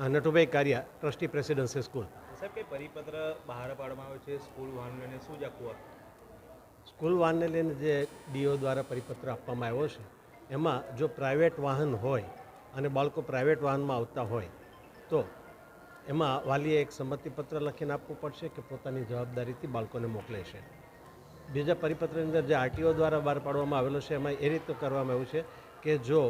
Natubhai Kariya, trustee Presidency school. સાહેબ, કંઈ પરિપત્ર બહાર પાડવામાં આવ્યો છે સ્કૂલ વાહનને લઈને, શું જ આખું સ્કૂલ વાહનને લઈને જે ડીઓ દ્વારા પરિપત્ર આપવામાં આવ્યો છે એમાં જો પ્રાઇવેટ વાહન હોય અને બાળકો પ્રાઇવેટ વાહનમાં આવતા હોય તો એમાં વાલીએ એક સંમતિપત્ર લખીને આપવું પડશે કે પોતાની જવાબદારીથી બાળકોને મોકલે છે. બીજા પરિપત્રની અંદર જે આરટીઓ દ્વારા બહાર પાડવામાં આવેલો છે એમાં એ રીતે કરવામાં આવ્યું છે કે જો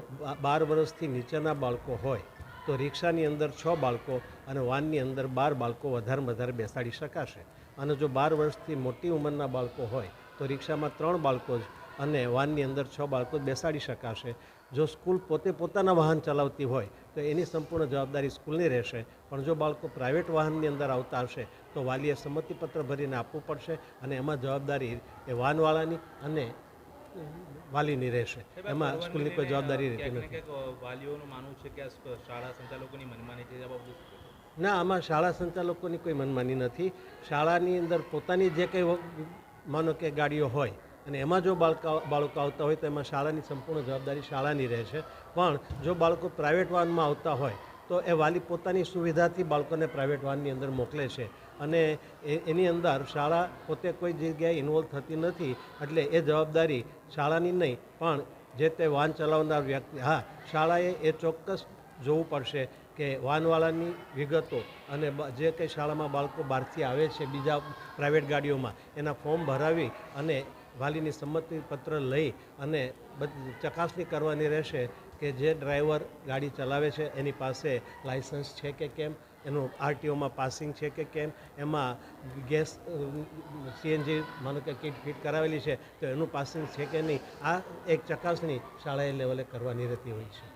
12 વર્ષથી નીચેના બાળકો હોય તો રિક્ષાની અંદર 6 બાળકો અને વાનની અંદર 12 બાળકો વધારે બેસાડી શકાશે. અને જો 12 વર્ષથી મોટી ઉંમરના બાળકો હોય તો રિક્ષામાં 3 બાળકો જ અને વાનની અંદર 6 બાળકો બેસાડી શકાશે. જો સ્કૂલ પોતાના વાહન ચલાવતી હોય તો એની સંપૂર્ણ જવાબદારી સ્કૂલની રહેશે. પણ જો બાળકો પ્રાઇવેટ વાહનની અંદર આવતા હશે તો વાલીએ સંમતિપત્ર ભરીને આપવું પડશે અને એમાં જવાબદારી એ વાહનવાળાની અને વાલીની રહેશે. એમાં સ્કૂલની કોઈ જવાબદારી રહેતી નથી. વાલીઓનું માનવું છે કે શાળા સંચાલકોની મનમાની છે. ના, આમાં શાળા સંચાલકોની કોઈ મનમાની નથી. શાળાની અંદર પોતાની જે કંઈ માનો કે ગાડીઓ હોય અને એમાં જો બાળકો આવતા હોય તો એમાં શાળાની સંપૂર્ણ જવાબદારી શાળાની રહે છે. પણ જો બાળકો પ્રાઇવેટ વાહનમાં આવતા હોય તો એ વાલી પોતાની સુવિધાથી બાળકોને પ્રાઇવેટ વાહનની અંદર મોકલે છે અને એની અંદર શાળા પોતે કોઈ જગ્યાએ ઇન્વોલ્વ થતી નથી. એટલે એ જવાબદારી શાળાની નહીં પણ જે તે વાહન ચલાવનાર વ્યક્તિ, હા, શાળાએ એ ચોક્કસ જોવું પડશે કે વાહનવાળાની વિગતો અને જે કંઈ શાળામાં બાળકો બહારથી આવે છે બીજા પ્રાઇવેટ ગાડીઓમાં એના ફોર્મ ભરાવી અને વાલીની સંમતિપત્ર લઈ અને ચકાસણી કરવાની રહેશે કે જે ડ્રાઈવર ગાડી ચલાવે છે એની પાસે લાઇસન્સ છે કે કેમ, એનું આરટીઓમાં પાસિંગ છે કે કેમ, એમાં ગેસ સીએનજી માનો કે કિટ ફિટ કરાવેલી છે તો એનું પાસિંગ છે કે નહીં, આ એક ચકાસણી શાળાએ લેવલે કરવાની રહેતી હોય છે.